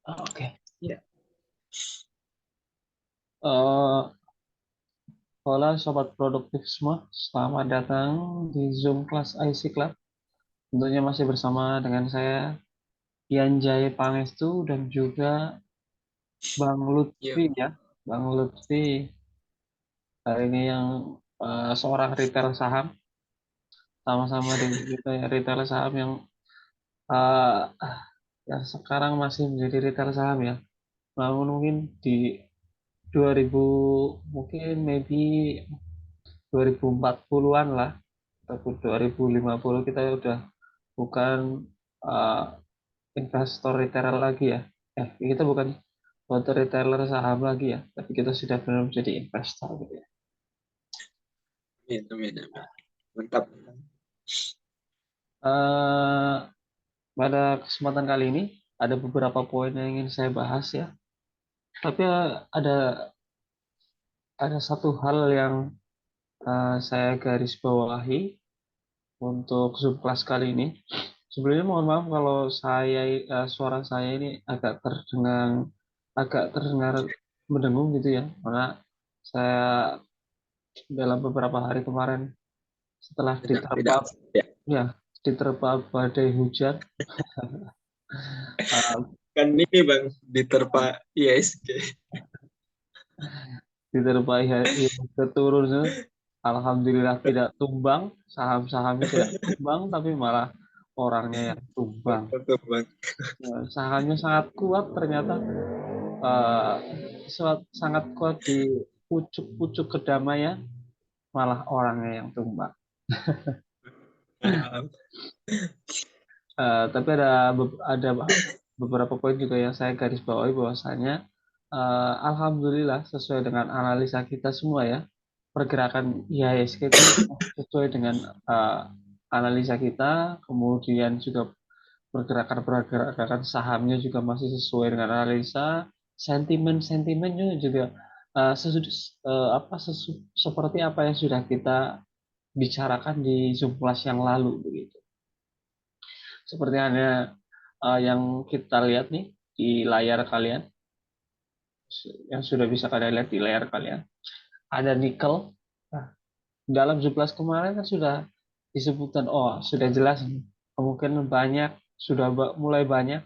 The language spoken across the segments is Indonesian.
Oke. Ya, Eh, Hola sobat produktif semua, selamat datang di Zoom kelas IC Club. Tentunya masih bersama dengan saya Ian Jaya Pangestu dan juga Bang ya, Lutfi ya. Bang Lutfi hari ini yang seorang retail saham, sama-sama di retail saham eh, yang sekarang masih menjadi retail saham ya. Namun mungkin di 2000 mungkin maybe 2040-an lah ataupun 2050 kita udah bukan uh, investor retailer lagi ya. Kita bukan investor retailer saham lagi ya, tapi kita sudah benar menjadi investor gitu ya. amin, amin, amin. Mantap. Eh, Pada kesempatan kali ini ada beberapa poin yang ingin saya bahas ya. Tapi ada satu hal yang saya garis bawahi untuk Zoom kelas kali ini. Sebelumnya mohon maaf kalau suara saya ini agak terdengar mendengung gitu ya. Karena saya dalam beberapa hari kemarin setelah Tidak, ya. diterpa badai hujan, uh, Kan ini Bang, diterpa ISG. diterpa IHSG turun, alhamdulillah tidak tumbang, saham-sahamnya tidak tumbang, tapi malah orangnya yang tumbang. Betul, Bang. Sahamnya sangat kuat ternyata, uh, sangat kuat di pucuk-pucuk kedamaian, malah orangnya yang tumbang. Ah, Tapi ada beberapa poin juga yang saya garis bawahi bahwasanya alhamdulillah sesuai dengan analisa kita semua ya, pergerakan IHSG itu sesuai dengan eh, analisa kita, kemudian juga pergerakan sahamnya juga masih sesuai dengan analisa, sentimennya juga seperti apa yang sudah kita bicarakan di Zoom Plus yang lalu begitu. Seperti hanya yang kita lihat nih di layar kalian, yang sudah bisa kalian lihat di layar kalian, ada nikel. Nah, dalam 11 kemarin kan sudah disebutkan, oh sudah jelas kemungkinan mulai banyak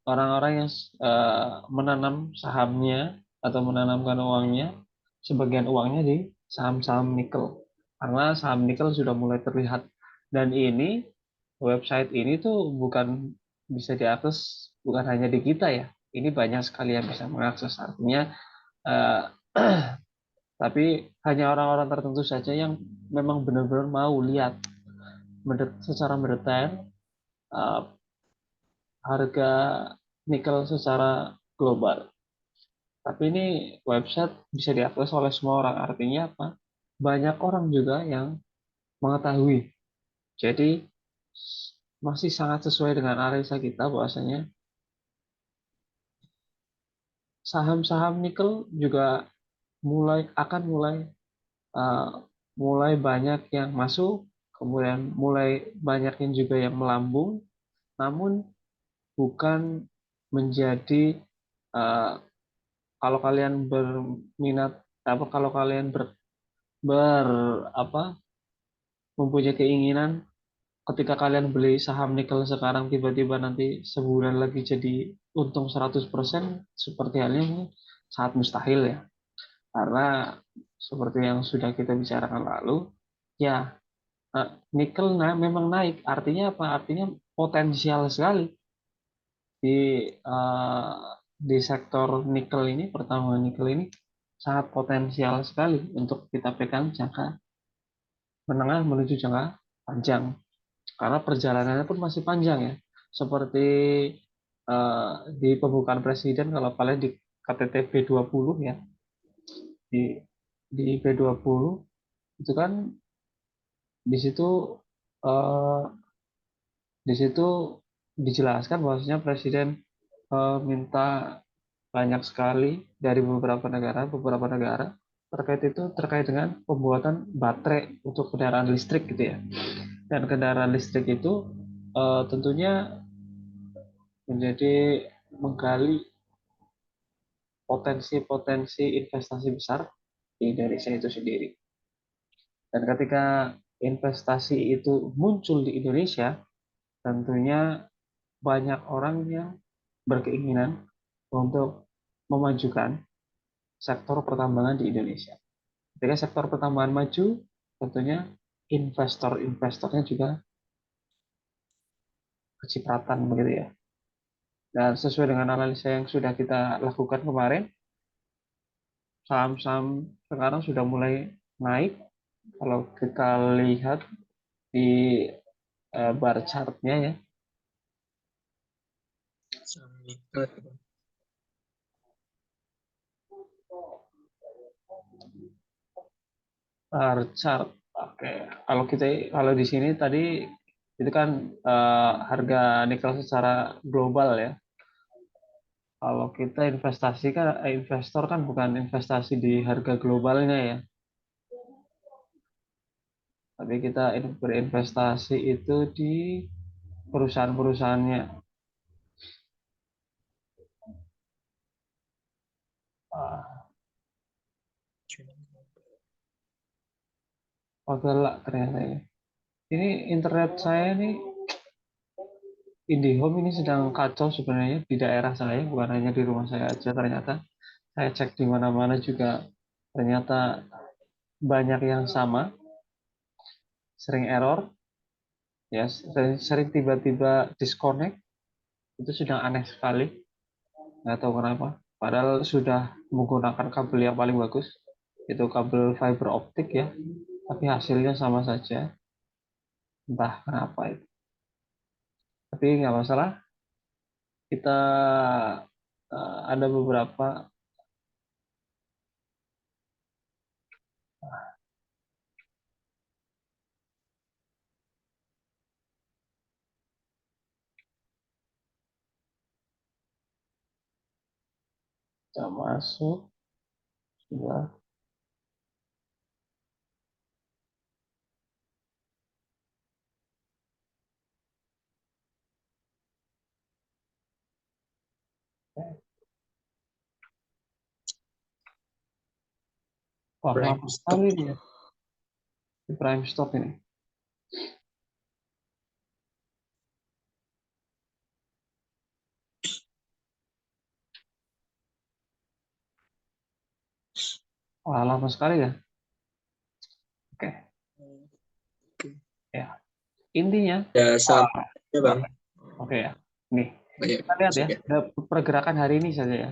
orang-orang yang menanam sahamnya atau menanamkan uangnya, sebagian uangnya di saham-saham nikel. Karena saham nikel sudah mulai terlihat, dan ini website ini tuh bukan bisa diakses bukan hanya di kita ya. Ini banyak sekali yang bisa mengakses. Artinya eh, tapi hanya orang-orang tertentu saja yang memang benar-benar mau lihat secara mendetail eh, harga nikel secara global. Tapi ini website bisa diakses oleh semua orang. Artinya apa? Banyak orang juga yang mengetahui. Jadi masih sangat sesuai dengan analisa kita bahwasanya saham-saham nikel juga akan uh, mulai banyak yang masuk, kemudian mulai banyak yang juga yang melambung, namun bukan menjadi uh, kalau kalian berminat apa kalau kalian ber apa mempunyai keinginan ketika kalian beli saham nikel sekarang tiba-tiba nanti sebulan lagi jadi untung 100% seperti halnya ini sangat mustahil ya. Karena seperti yang sudah kita bicarakan lalu, ya nikel memang naik. Artinya apa? Artinya potensial sekali di eh, di sektor nikel ini, pertambangan nikel ini sangat potensial sekali untuk kita pegang jangka menengah menuju jangka panjang. Karena perjalanannya pun masih panjang ya. Seperti eh, di pembukaan presiden kalau kalian di KTT B20 ya, di B20 itu kan di situ eh, di situ dijelaskan bahwasanya presiden minta banyak sekali dari beberapa negara terkait dengan pembuatan baterai untuk kendaraan listrik gitu ya. Dan kendaraan listrik itu tentunya menjadi menggali potensi-potensi investasi besar di Indonesia itu sendiri. Dan ketika investasi itu muncul di Indonesia, tentunya banyak orang yang berkeinginan untuk memajukan sektor pertambangan di Indonesia. Ketika sektor pertambangan maju, tentunya investor-investornya juga kecipratan begitu ya. Dan sesuai dengan analisa yang sudah kita lakukan kemarin, saham-saham sekarang sudah mulai naik. Kalau kita lihat di bar chartnya ya, Samikat. bar chart. Oke, kalau di sini tadi itu kan harga nikel secara global ya. Kalau kita investasi kan investor kan bukan investasi di harga globalnya ya, tapi kita berinvestasi itu di perusahaan-perusahaannya. Ah, oke lah ternyata ini. Ini internet saya nih IndiHome ini sedang kacau sebenarnya di daerah saya, bukan hanya di rumah saya aja. Ternyata saya cek di mana-mana juga ternyata banyak yang sama, sering error, ya, sering tiba-tiba disconnect. Itu sudah aneh sekali, nggak tahu kenapa. Padahal sudah menggunakan kabel yang paling bagus, itu kabel fiber optik ya, tapi hasilnya sama saja. Entah kenapa itu. Tapi nggak masalah, kita ada beberapa yang masuk sudah. Wah, Prime lama stock. sekali dia di prime stock ini. Wah, lama sekali ya. Oke, Oke. ya. Intinya, Ya ah, sahamnya bang. oke ya. Nih, Banyak kita lihat ya, masuk ya. pergerakan hari ini saja ya.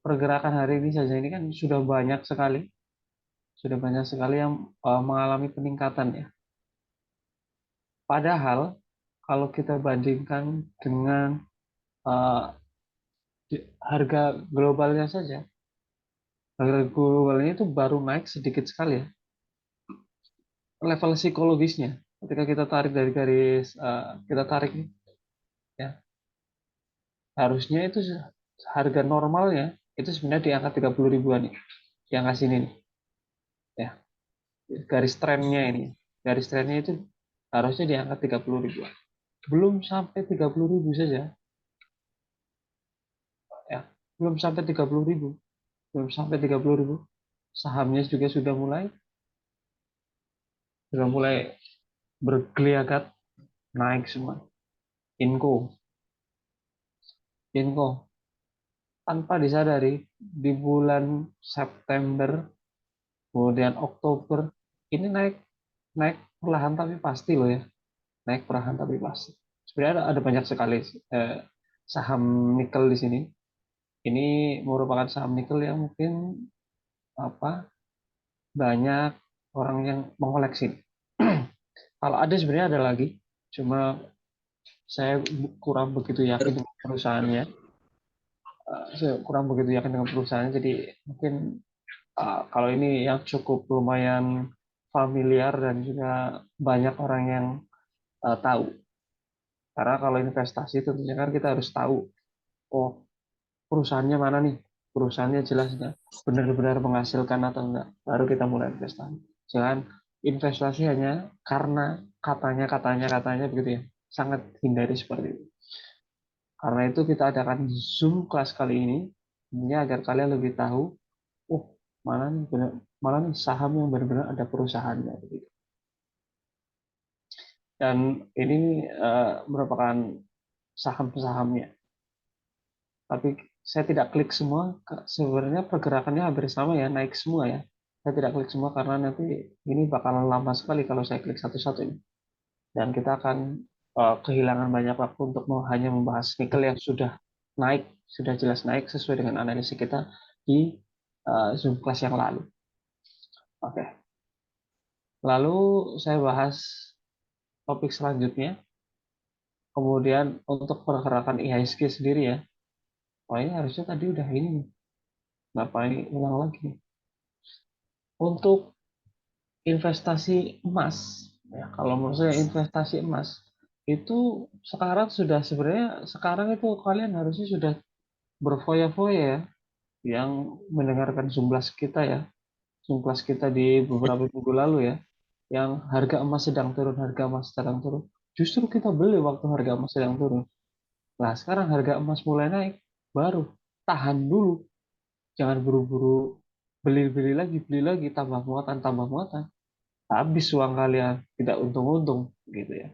Pergerakan hari ini saja ini kan sudah banyak sekali yang mengalami peningkatan ya. Padahal kalau kita bandingkan dengan eh, harga globalnya saja, harga globalnya itu baru naik sedikit sekali ya. Level psikologisnya, ketika kita tarik dari garis, kita tarik nih, ya, harusnya itu harga normalnya itu sebenarnya di angka 30 ribuan nih, di angka sini nih, ya. Garis trennya ini, garis trennya itu harusnya di angka 30 ribuan. Belum sampai 30 ribu saja, ya. Belum sampai 30 ribu, belum sampai 30 ribu. Sahamnya juga sudah mulai bergeliat naik semua. Inco, Inco tanpa disadari di bulan September, kemudian Oktober ini naik naik perlahan tapi pasti loh ya, naik perlahan tapi pasti. Sebenarnya ada banyak sekali eh, saham nikel di sini. Ini merupakan saham nikel yang mungkin apa banyak orang yang mengoleksi. Kalau ada sebenarnya ada lagi, cuma saya kurang begitu yakin dengan perusahaannya. Saya kurang begitu yakin dengan perusahaannya, jadi mungkin kalau ini yang cukup lumayan familiar dan juga banyak orang yang tahu. Karena kalau investasi tentunya kan kita harus tahu, oh perusahaannya mana nih, perusahaannya jelasnya benar-benar menghasilkan atau enggak, baru kita mulai investasi. Jangan investasi hanya karena katanya begitu ya, sangat hindari seperti itu. Karena itu kita adakan Zoom kelas kali ini, ini agar kalian lebih tahu, oh mana nih benar, mana nih saham yang benar-benar ada perusahaannya begitu. Dan ini merupakan saham-sahamnya. Tapi saya tidak klik semua, sebenarnya pergerakannya hampir sama ya, naik semua ya. Saya tidak klik semua karena nanti ini bakalan lama sekali kalau saya klik satu-satu ini. Dan kita akan kehilangan banyak waktu untuk hanya membahas nikel yang sudah naik, sudah jelas naik sesuai dengan analisis kita di Zoom kelas yang lalu. Oke, lalu saya bahas topik selanjutnya. Kemudian untuk pergerakan IHSG sendiri ya, oh ini harusnya tadi udah ini nih, kenapa ini ulang lagi nih? Untuk investasi emas, ya kalau menurut saya investasi emas itu sekarang sudah sebenarnya sekarang itu kalian harusnya sudah berfoya-foya ya, yang mendengarkan jumlah kita ya, jumlah kita di beberapa minggu lalu ya, yang harga emas sedang turun, harga emas sedang turun. Justru kita beli waktu harga emas sedang turun. Nah sekarang harga emas mulai naik, baru tahan dulu, jangan buru-buru beli lagi, tambah muatan, habis uang kalian, tidak untung-untung gitu ya.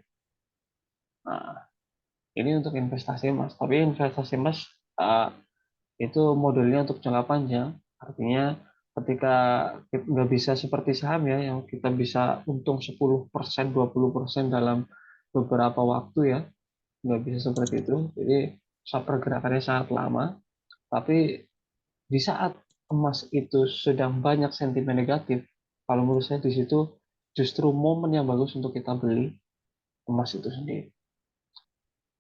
Nah, ini untuk investasi emas. Tapi investasi emas itu modelnya untuk jangka panjang. Artinya ketika kita nggak bisa seperti saham ya, yang kita bisa untung 10%, 20% dalam beberapa waktu ya, nggak bisa seperti itu. Jadi pergerakannya sangat lama. Tapi di saat emas itu sedang banyak sentimen negatif, kalau menurut saya di situ justru momen yang bagus untuk kita beli emas itu sendiri.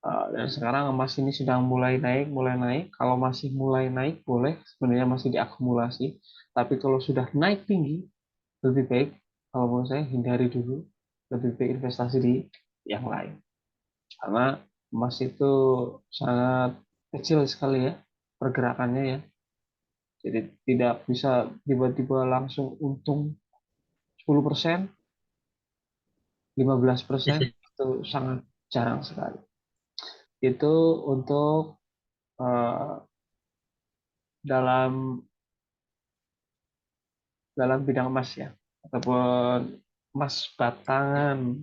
Dan sekarang emas ini sedang mulai naik, mulai naik. Kalau masih mulai naik, boleh sebenarnya masih diakumulasi. Tapi kalau sudah naik tinggi, lebih baik kalau menurut saya hindari dulu, lebih baik investasi di yang lain. Karena emas itu sangat kecil sekali ya pergerakannya ya. Jadi tidak bisa tiba-tiba langsung untung 10%, 15%, itu sangat jarang sekali. Itu untuk eh, dalam dalam bidang emas ya, ataupun emas batangan.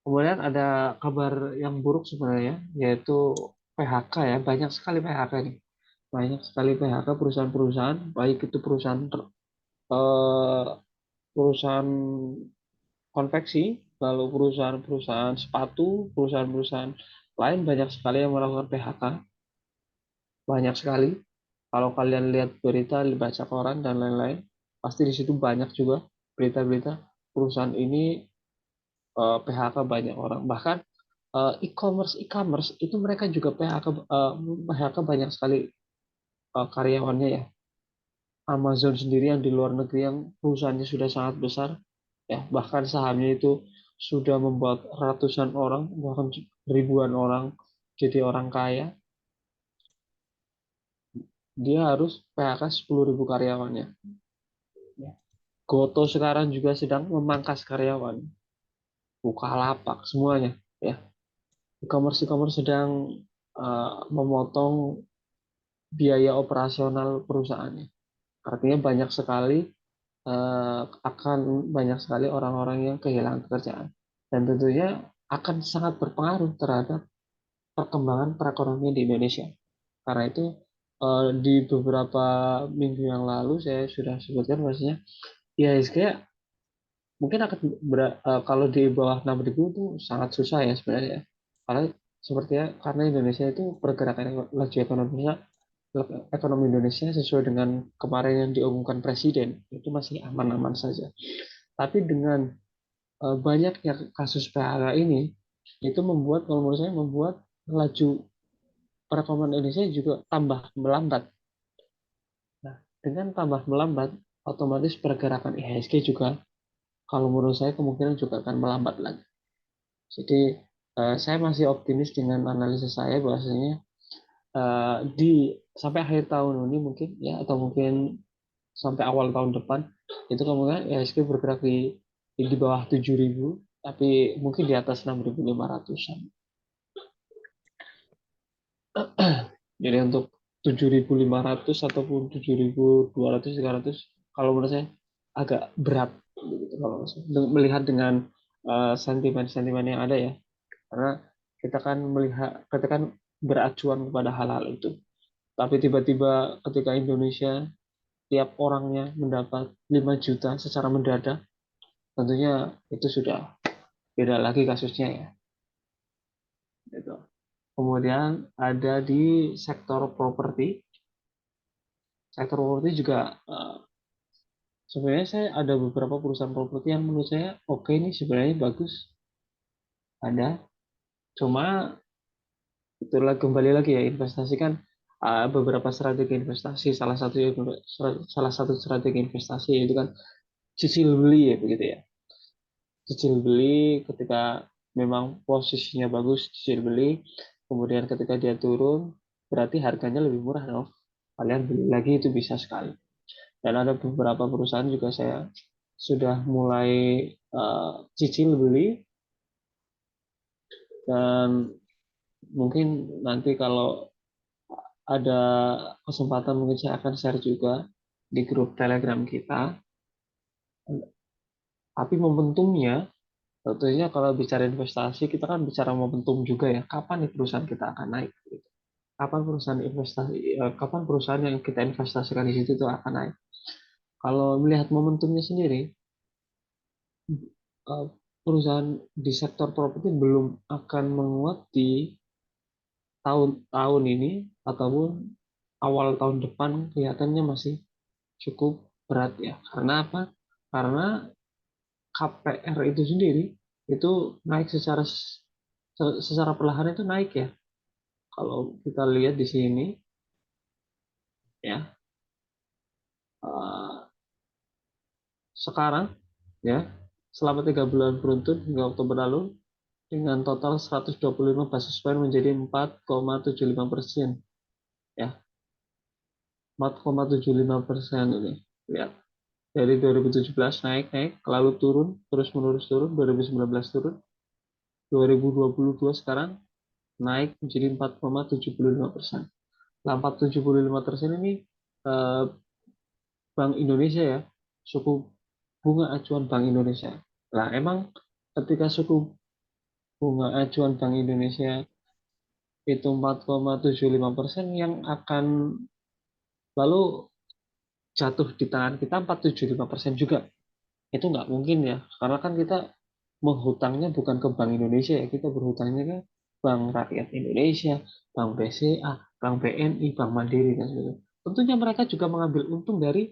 Kemudian ada kabar yang buruk sebenarnya, yaitu PHK ya, banyak sekali PHK nih. Banyak sekali PHK perusahaan-perusahaan, baik itu eh, perusahaan konveksi, lalu perusahaan-perusahaan sepatu, perusahaan-perusahaan lain banyak sekali yang melakukan PHK, banyak sekali. Kalau kalian lihat berita, baca koran dan lain-lain, pasti di situ banyak juga berita-berita perusahaan ini PHK banyak orang. Bahkan e-commerce itu mereka juga PHK banyak sekali karyawannya ya. Amazon sendiri yang di luar negeri yang perusahaannya sudah sangat besar ya, bahkan sahamnya itu sudah membuat ratusan orang bahkan ribuan orang jadi orang kaya, dia harus PHK 10.000 karyawannya. Goto sekarang juga sedang memangkas karyawan, Bukalapak semuanya ya. E-commerce sedang memotong biaya operasional perusahaannya. Artinya akan banyak sekali orang-orang yang kehilangan pekerjaan. Dan tentunya akan sangat berpengaruh terhadap perkembangan perekonomian di Indonesia. Karena itu di beberapa minggu yang lalu saya sudah sebutkan bahwasanya IHSG mungkin akan kalau di bawah 6.000 itu sangat susah ya sebenarnya. Karena sepertinya karena Indonesia itu pergerakan laju ekonomi Indonesia sesuai dengan kemarin yang diumumkan Presiden itu masih aman-aman saja. Tapi dengan banyaknya kasus PHK ini itu membuat kalau menurut saya membuat laju perekonomian Indonesia juga tambah melambat. Nah, dengan tambah melambat, otomatis pergerakan IHSG juga kalau menurut saya kemungkinan juga akan melambat lagi. Jadi saya masih optimis dengan analisa saya bahwasanya di sampai akhir tahun ini mungkin ya, atau mungkin sampai awal tahun depan itu kemungkinan IHSG bergerak di bawah 7.000, tapi mungkin di atas 6.500-an. Jadi untuk 7.500 ataupun 7.200 300 kalau menurut saya agak berat gitu, kalau melihat dengan sentimen-sentimen yang ada ya. Karena kita kan beracuan kepada hal-hal itu. Tapi tiba-tiba ketika Indonesia tiap orangnya mendapat 5 juta secara mendadak, tentunya itu sudah beda lagi kasusnya ya. Gitu. Kemudian ada di sektor properti. Sektor properti juga sebenarnya saya ada beberapa perusahaan properti yang menurut saya oke nih, sebenarnya bagus. Ada. Cuma itulah kembali lagi ya, investasi kan beberapa strategi investasi. Salah satu strategi investasi itu kan cicil beli ya begitu ya. Cicil beli ketika memang posisinya bagus, cicil beli. Kemudian ketika dia turun berarti harganya lebih murah dong. Kalian beli lagi itu bisa sekali. Dan ada beberapa perusahaan juga saya sudah mulai cicil beli, dan mungkin nanti kalau ada kesempatan mungkin saya akan share juga di grup Telegram kita. Tapi momentumnya, tentunya kalau bicara investasi kita kan bicara momentum juga ya. Kapan nih perusahaan kita akan naik? Gitu. Kapan perusahaan yang kita investasikan di situ itu akan naik? Kalau melihat momentumnya sendiri, eh, perusahaan di sektor properti belum akan menguat di tahun-tahun ini ataupun awal tahun depan, kelihatannya masih cukup berat ya. Karena apa? Karena KPR itu sendiri itu naik secara perlahan, itu naik ya. Kalau kita lihat di sini ya, eh, sekarang ya, selama 3 bulan beruntun hingga Oktober lalu dengan total 125 basis point menjadi 4,75% ya. 4,75% ini. Lihat, dari 2017 naik naik, lalu turun, terus menerus turun, 2019 turun, 2022 sekarang naik menjadi 4,75%. Nah, 4,75% ini eh, Bank Indonesia ya, suku bunga acuan Bank Indonesia. Nah, emang ketika suku bunga acuan Bank Indonesia itu 4,75%, yang akan lalu jatuh di tangan kita 4,75% juga. Itu nggak mungkin ya, karena kan kita menghutangnya bukan ke Bank Indonesia ya, kita berhutangnya ke Bank Rakyat Indonesia, Bank BCA, Bank BNI, Bank Mandiri, dan sebagainya. Tentunya mereka juga mengambil untung dari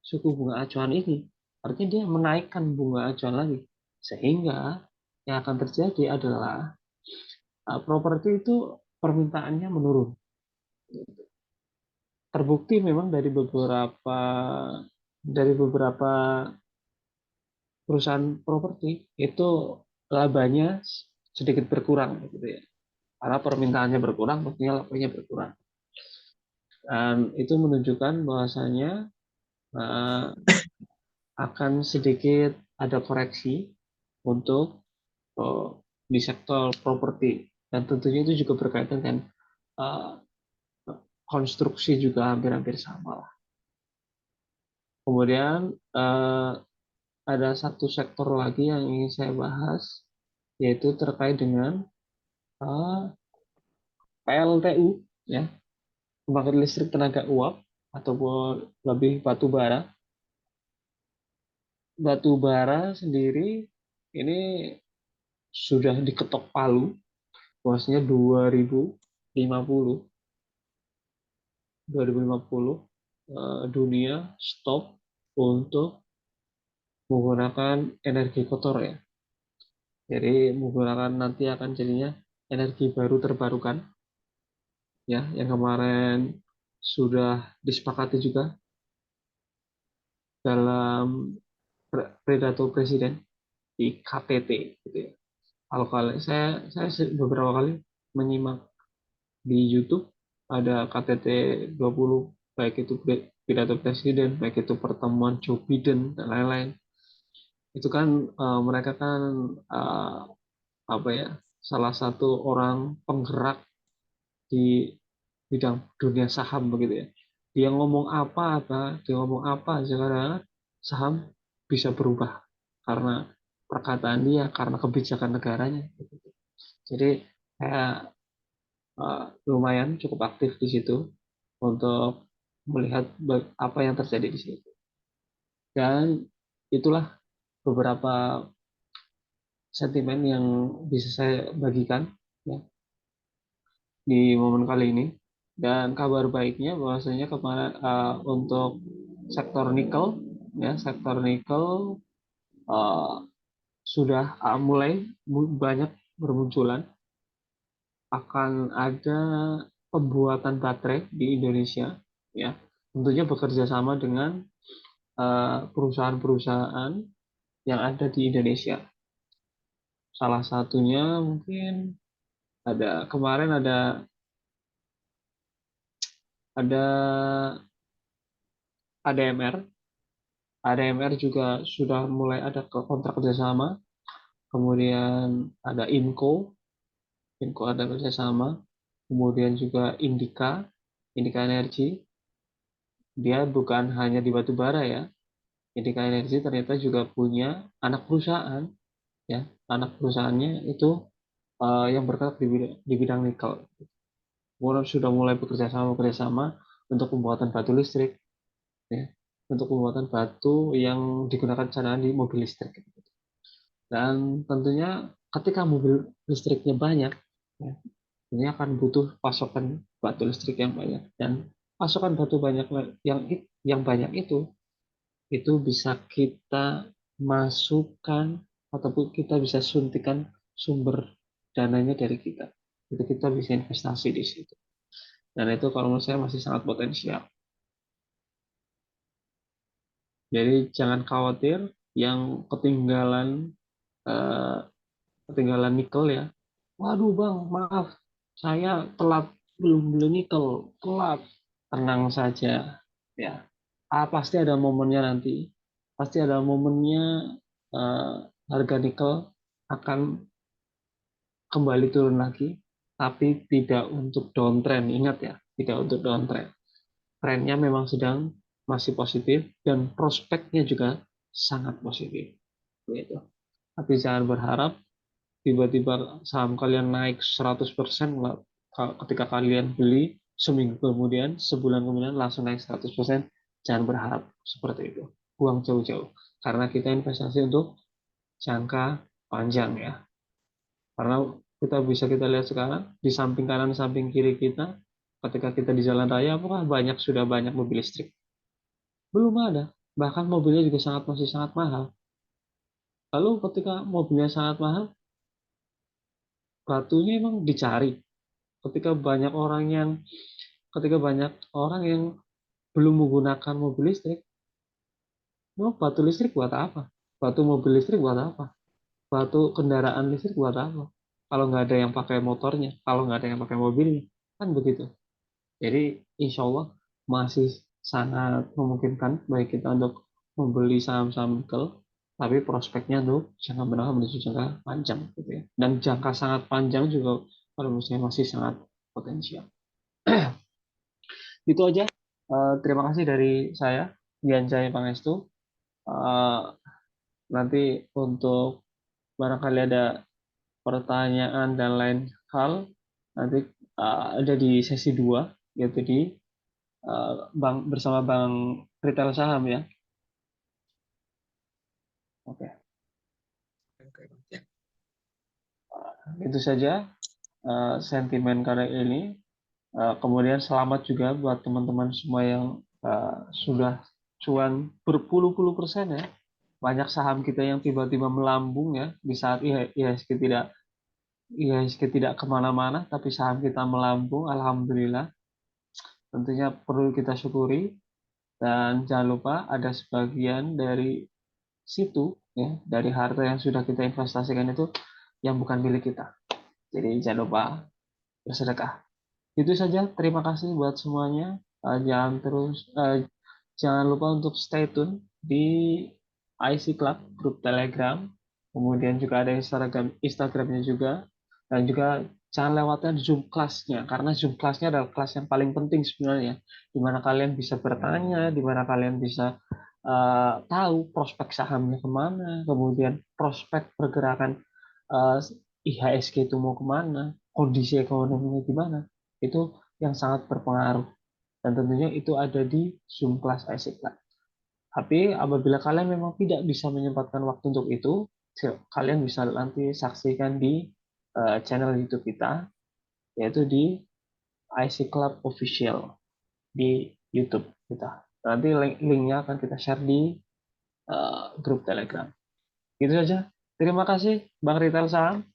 suku bunga acuan ini. Artinya dia menaikkan bunga acuan lagi. Sehingga yang akan terjadi adalah properti itu permintaannya menurun. Terbukti memang dari beberapa perusahaan properti itu labanya sedikit berkurang gitu ya. Karena permintaannya berkurang, tentunya labanya berkurang. Dan itu menunjukkan bahwasanya uh, akan sedikit ada koreksi untuk di sektor properti, dan tentunya itu juga berkaitan dengan uh, konstruksi juga hampir-hampir sama lah. Kemudian ada satu sektor lagi yang ingin saya bahas, yaitu terkait dengan uh, PLTU ya, pembangkit listrik tenaga uap ataupun lebih batu bara. Batu bara sendiri ini sudah diketok palu bahwasanya 2050 dunia stop untuk menggunakan energi kotor ya. Jadi menggunakan nanti akan jadinya energi baru terbarukan ya, yang kemarin sudah disepakati juga dalam pidato presiden di KTT gitu ya. Kalau kali saya beberapa kali menyimak di YouTube ada KTT 20, baik itu pidato presiden, baik itu pertemuan Joe Biden dan lain-lain. Itu kan mereka kan apa ya, salah satu orang penggerak di bidang dunia saham begitu ya. Dia ngomong apa-apa, dia ngomong apa aja karena saham bisa berubah karena perkataan dia, karena kebijakan negaranya. Jadi saya lumayan cukup aktif di situ untuk melihat apa yang terjadi di situ. Dan itulah beberapa sentimen yang bisa saya bagikan ya, di momen kali ini. Dan kabar baiknya bahwasanya kemarin untuk sektor nikel ya, sektor nikel uh, sudah mulai banyak bermunculan, akan ada pembuatan baterai di Indonesia ya, tentunya bekerja sama dengan perusahaan-perusahaan yang ada di Indonesia. Salah satunya mungkin ada kemarin ada ADMR. ADMR juga sudah mulai ada kontrak kerjasama. Kemudian ada Inco ada kerjasama. Kemudian juga Indika Energi. Dia bukan hanya di batu bara ya. Indika Energi ternyata juga punya anak perusahaan ya. Anak perusahaannya itu yang bergerak di bidang nikel. Kemudian sudah mulai bekerja sama untuk pembuatan batu listrik ya. Untuk pembuatan batu yang digunakan cadangan di mobil listrik. Dan tentunya ketika mobil listriknya banyak, ya, ini akan butuh pasokan batu listrik yang banyak. Dan pasokan batu banyak yang banyak itu bisa kita masukkan ataupun kita bisa suntikan sumber dananya dari kita. Itu kita bisa investasi di situ. Dan itu kalau menurut saya masih sangat potensial. Jadi jangan khawatir yang eh, ketinggalan nikel ya. Waduh bang, maaf, saya telat belum beli nikel, telat. Tenang saja, ya. Pasti ada momennya nanti. Pasti ada momennya eh, harga nikel akan kembali turun lagi, tapi tidak untuk downtrend. Ingat ya, tidak untuk downtrend. Trennya memang sedang masih positif dan prospeknya juga sangat positif. Gitu. Tapi jangan berharap tiba-tiba saham kalian naik 100% ketika kalian beli seminggu kemudian, sebulan kemudian langsung naik 100%, jangan berharap seperti itu. Buang jauh-jauh. Karena kita investasi untuk jangka panjang ya. Karena kita lihat sekarang di samping kanan, samping kiri kita, ketika kita di jalan raya, apakah sudah banyak mobil listrik? Belum ada. Bahkan mobilnya juga masih sangat mahal. Lalu ketika mobilnya sangat mahal, batunya emang dicari. Ketika banyak orang yang ketika banyak orang yang belum menggunakan mobil listrik, mau batu listrik buat apa? Batu mobil listrik buat apa? Batu kendaraan listrik buat apa? Kalau nggak ada yang pakai motornya, kalau nggak ada yang pakai mobilnya, kan begitu. Jadi insya Allah masih sangat memungkinkan baik kita untuk membeli saham-saham nikel, tapi prospeknya tuh jangka menengah menuju jangka panjang gitu ya. Dan jangka sangat panjang juga kalau menurut saya masih sangat potensial. Itu aja. Terima kasih dari saya, Dian Jaya Pangestu. Eh, Nanti untuk barangkali ada pertanyaan dan lain hal, nanti ada di sesi 2, yaitu di bersama Bang Retail Saham ya. Oke, Oke, ya. itu saja sentimen kali ini. Kemudian selamat juga buat teman-teman semua yang sudah cuan berpuluh-puluh persen ya. Banyak saham kita yang tiba-tiba melambung ya di saat IHSG tidak kemana-mana, tapi saham kita melambung. Alhamdulillah, tentunya perlu kita syukuri. Dan jangan lupa ada sebagian dari situ ya, dari harta yang sudah kita investasikan itu yang bukan milik kita. Jadi jangan lupa bersedekah. Itu saja. Terima kasih buat semuanya. Jangan lupa untuk stay tune di IC Club grup Telegram. Kemudian juga ada Instagramnya juga, dan juga jangan lewatkan Zoom kelasnya, karena Zoom kelasnya adalah kelas yang paling penting sebenarnya, di mana kalian bisa bertanya, di mana kalian bisa tahu prospek sahamnya kemana, kemudian prospek pergerakan eh, IHSG itu mau kemana, kondisi ekonominya gimana, itu yang sangat berpengaruh. Dan tentunya itu ada di Zoom kelas IC Club. Tapi apabila kalian memang tidak bisa menyempatkan waktu untuk itu, kalian bisa nanti saksikan di channel YouTube kita, yaitu di IC Club Official di YouTube kita. Nanti linknya akan kita share di grup Telegram. Gitu saja. Terima kasih, Bang Ritel Saham.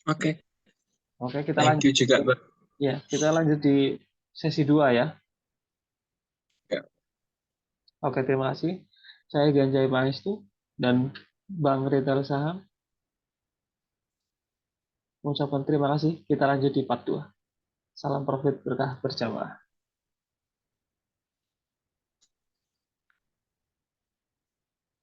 Oke, Oke, kita thank lanjut. you juga, Bang. Ya, kita lanjut di sesi 2 ya. Ya. Oke, terima kasih. Saya Ganjai Pangestu dan Bang Ritel Saham mengucapkan terima kasih. Kita lanjut di part 2. Salam profit berkah berjamaah.